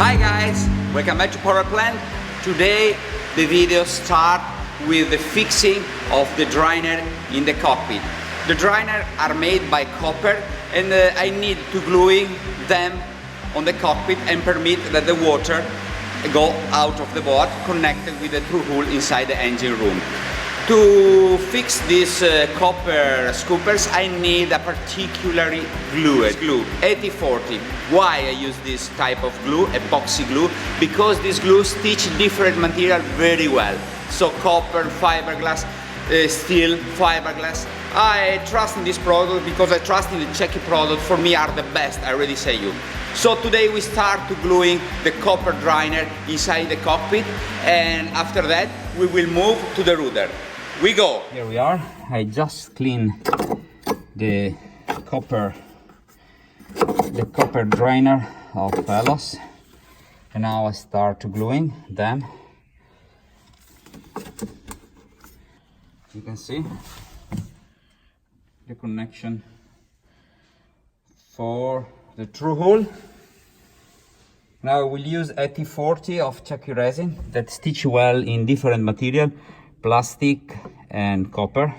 Hi guys, welcome back to Power Plant. Today the video starts with the fixing of the drainer in the cockpit. The drainer are made by copper and I need to gluing them on the cockpit and permit that the water go out of the boat connected with the through hole inside the engine room. To fix these copper scoopers, I need a particular glue 8040. Why I use this type of glue, epoxy glue? Because this glue stitch different material very well. So copper, fiberglass, steel, fiberglass. I trust in this product because I trust in the Cecchi product. For me are the best, I already say you. So today we start to gluing the copper drainer inside the cockpit, and after that we will move to the rudder. We go. Here we are. I just cleaned the copper drainer of Ellös, and now I start to gluing them. You can see the connection for the through hole. Now we'll use 8040 of Cecchi resin that stitch well in different material, plastic and copper.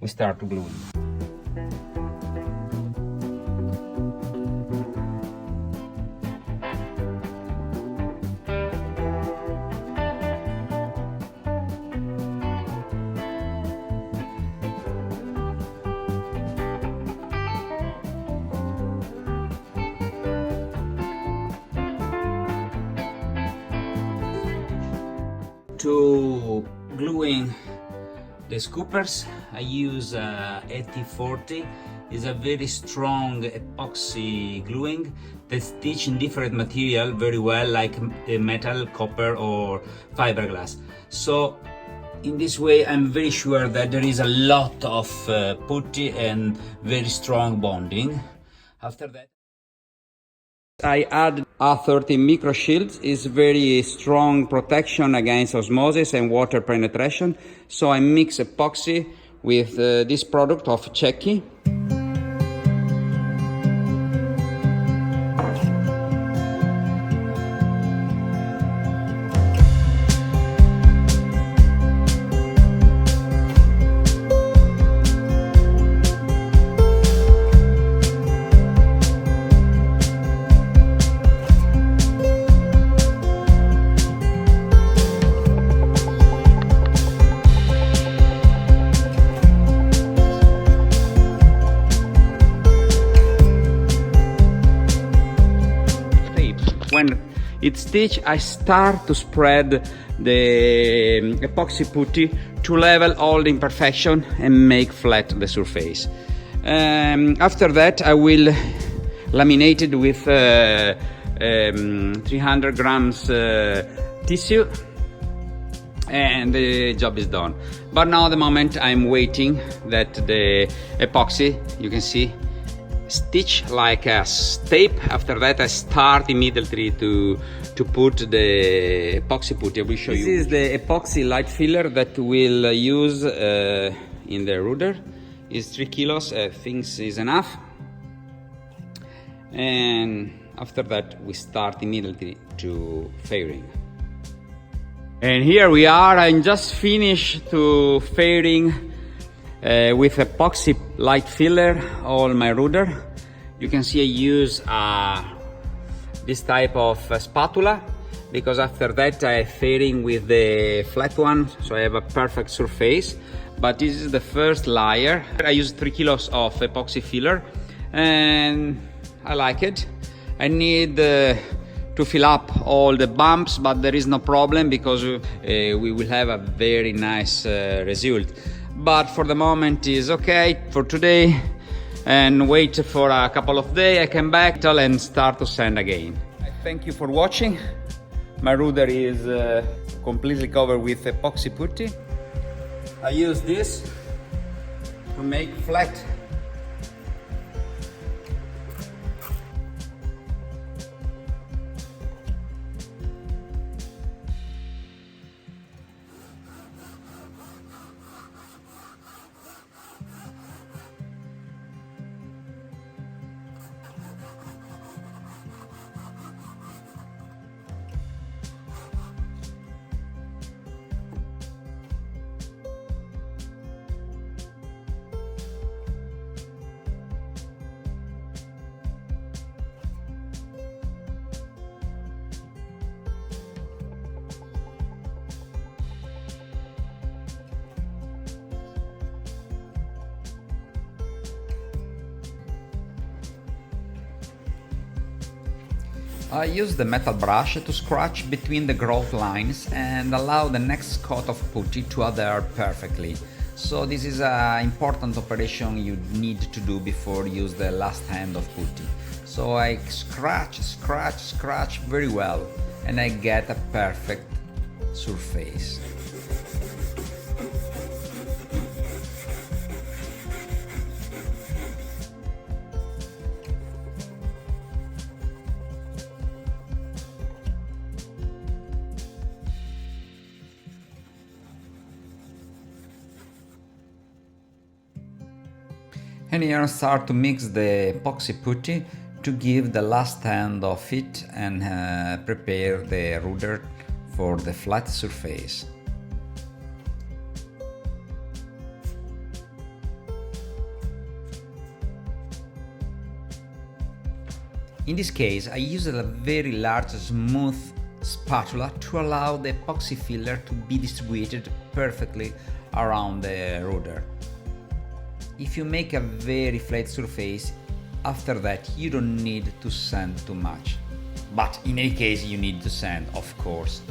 We start to glue. To gluing the scoopers, I use 8040. It's a very strong epoxy gluing that stitch in different material very well, like metal, copper or fiberglass. So in this way I'm very sure that there is a lot of putty and very strong bonding. After that I add A30 micro shields. Is very strong protection against osmosis and water penetration. So I mix epoxy with this product of Cecchi. When it's stitched, I start to spread the epoxy putty to level all the imperfection and make flat the surface. After that I will laminate it with 300 grams tissue, and the job is done. But now at the moment I'm waiting that the epoxy, you can see, stitch like a tape. After that I start immediately to put the epoxy putty. I will show you. This is the epoxy light filler that we'll use in the rudder. It's 3 kilos, I think is enough. And after that we start immediately to fairing. And here we are. I just finished to fairing with epoxy light filler all my rudder. You can see I use this type of spatula because after that I fairing with the flat one, so I have a perfect surface. But this is the first layer. I use 3 kilos of epoxy filler and I like it. I need to fill up all the bumps, but there is no problem because we will have a very nice result. But for the moment is okay for today, and wait for a couple of days. I come back and start to sand again. I thank you for watching. My rudder is completely covered with epoxy putty. I use this to make flat. I use the metal brush to scratch between the groove lines and allow the next coat of putty to adhere perfectly. So this is an important operation you need to do before you use the last hand of putty. So I scratch very well and I get a perfect surface. And here I start to mix the epoxy putty to give the last hand of it and prepare the rudder for the flat surface. In this case I used a very large smooth spatula to allow the epoxy filler to be distributed perfectly around the rudder. If you make a very flat surface, after that you don't need to sand too much. But in any case you need to sand, of course.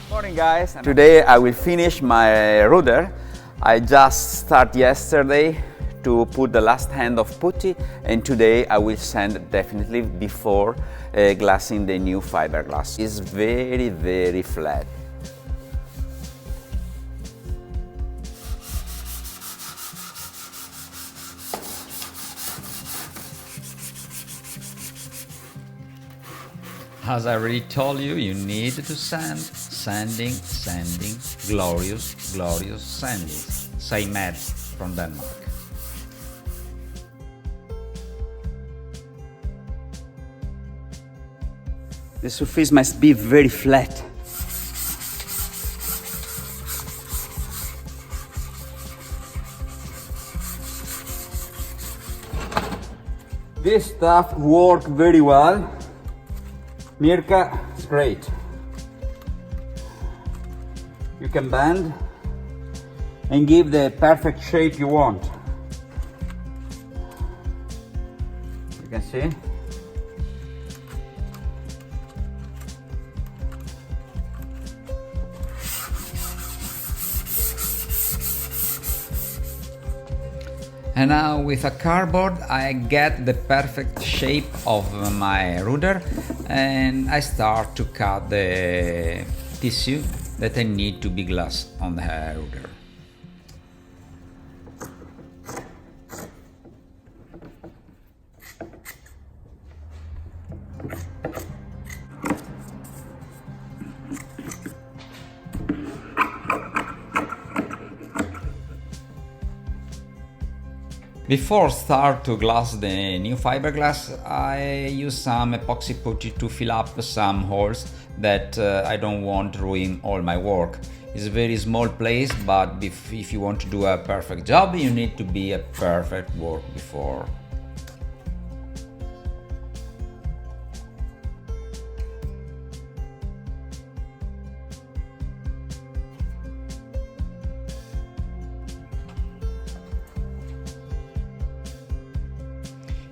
Morning guys, today I will finish my rudder. I just started yesterday to put the last hand of putty, and today I will sand definitely before glassing the new fiberglass. It's very flat. As I already told you, you need to sand, sanding, glorious sanding. Say Mad from Denmark. The surface must be very flat. This stuff works very well. Mirka is great. You can bend and give the perfect shape you want. You can see. And now with a cardboard I get the perfect shape of my rudder and I start to cut the tissue that I need to be glassed on the rudder. Before start to glass the new fiberglass, I use some epoxy putty to fill up some holes that I don't want to ruin all my work. It's a very small place, but if you want to do a perfect job, you need to be a perfect work before.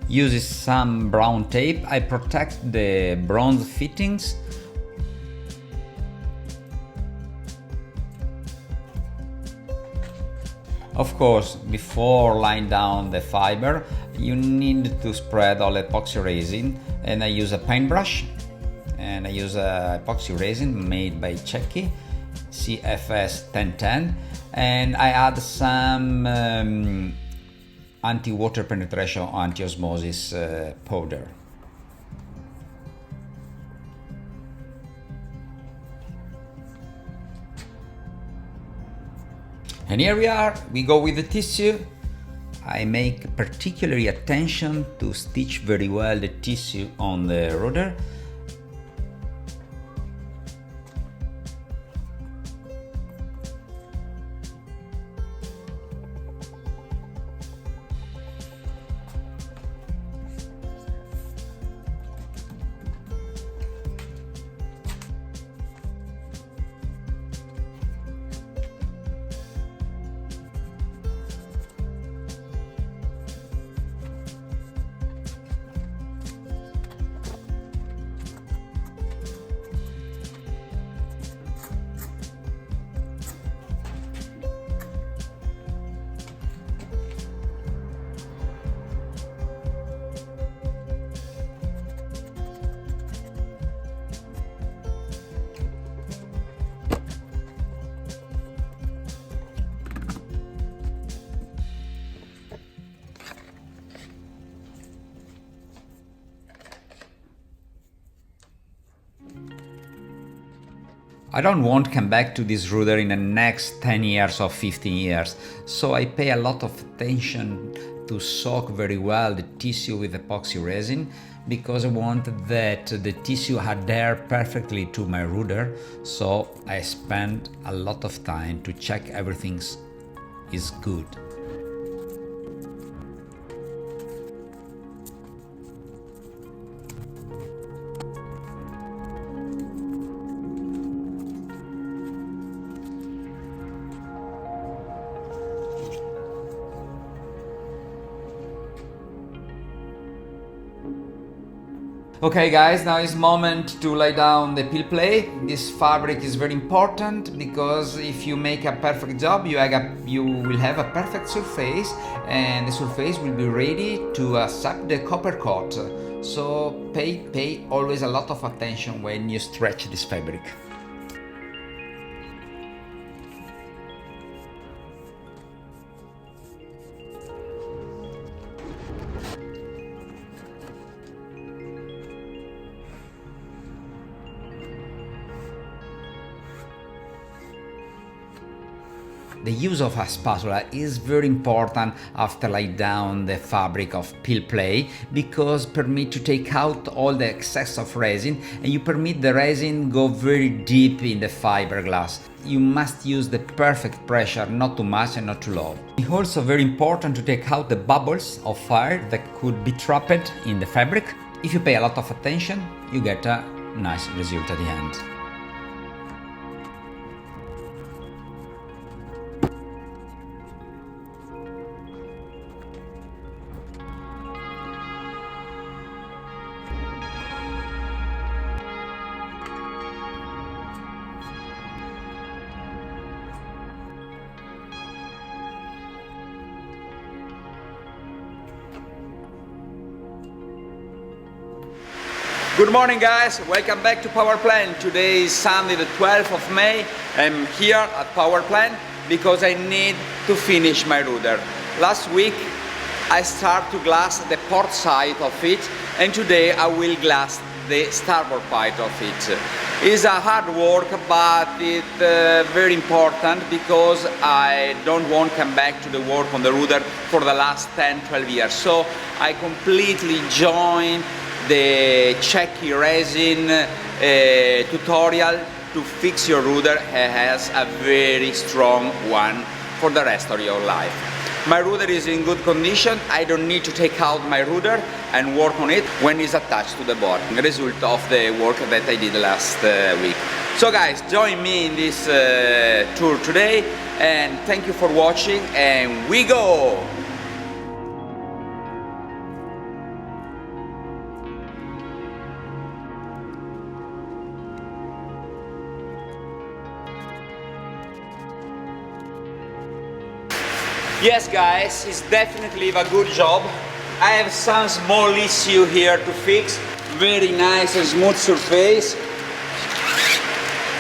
Uses some brown tape, I protect the bronze fittings. Of course, before laying down the fiber, you need to spread all epoxy resin, and I use a paintbrush, and I use a epoxy resin made by Cecchi CFS 1010, and I add some anti-water penetration or anti-osmosis powder. And here we are, we go with the tissue. I make particularly attention to stitch very well the tissue on the rudder. I don't want to come back to this rudder in the next 10 years or 15 years, so I pay a lot of attention to soak very well the tissue with epoxy resin, because I want that the tissue adhere perfectly to my rudder, so I spend a lot of time to check everything is good. Okay guys, now is moment to lay down the peel plate. This fabric is very important because if you make a perfect job, you will have a perfect surface, and the surface will be ready to accept the copper coat. So pay always a lot of attention when you stretch this fabric. The use of a spatula is very important after laying down the fabric of peel plate, because permit to take out all the excess of resin, and you permit the resin go very deep in the fiberglass. You must use the perfect pressure, not too much and not too low. It's also very important to take out the bubbles of fire that could be trapped in the fabric. If you pay a lot of attention, you get a nice result at the end. Good morning guys, welcome back to Power Plant. Today is Sunday the 12th of May. I'm here at Power Plant because I need to finish my rudder. Last week I started to glass the port side of it, and today I will glass the starboard part of it. It's a hard work, but it's very important because I don't want to come back to the work on the rudder for the last 10-12 years. So I completely joined the Cecchi resin tutorial to fix your rudder. Has a very strong one for the rest of your life. My rudder is in good condition. I don't need to take out my rudder and work on it when it's attached to the board. The result of the work that I did last week. So guys, join me in this tour today, and thank you for watching, and we go! Yes guys, it's definitely a good job. I have some small issue here to fix. Very nice and smooth surface.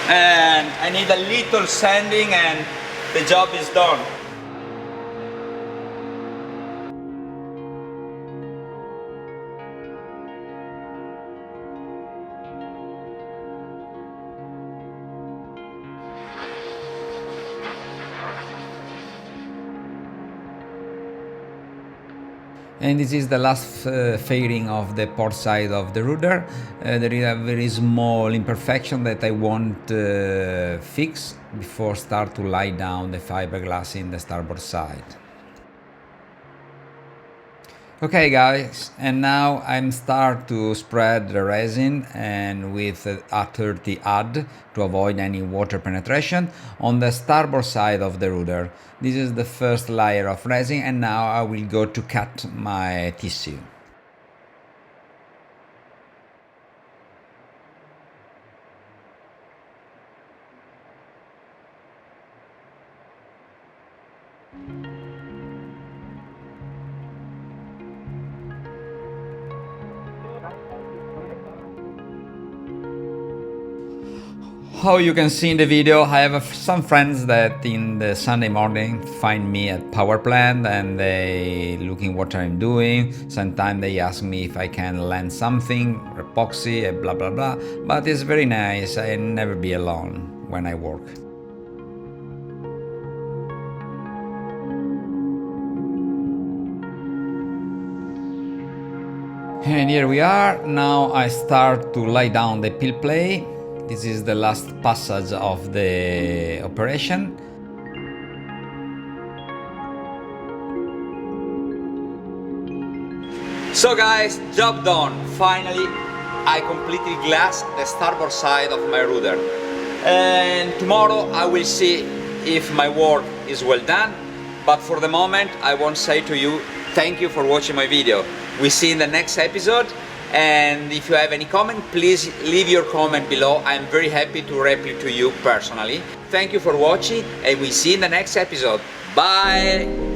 And I need a little sanding and the job is done. And this is the last fairing of the port side of the rudder. There is a very small imperfection that I want fix before start to lay down the fiberglass in the starboard side. Okay guys, and now I'm start to spread the resin and with a 30 add to avoid any water penetration on the starboard side of the rudder. This is the first layer of resin, and now I will go to cut my tissue. How you can see in the video, I have some friends that in the Sunday morning find me at Power Plant and they looking what I'm doing. Sometimes they ask me if I can lend something, epoxy, blah blah blah. But it's very nice. I never be alone. when I work. And here we are. Now I start to lay down the peel plate. This is the last passage of the operation. So guys, job done. Finally, I completely glassed the starboard side of my rudder. And tomorrow I will see if my work is well done. But for the moment, I want to say to you, thank you for watching my video. We see in the next episode. And if you have any comment, please leave your comment below. I'm very happy to reply to you personally. Thank you for watching, and we see in the next episode. Bye!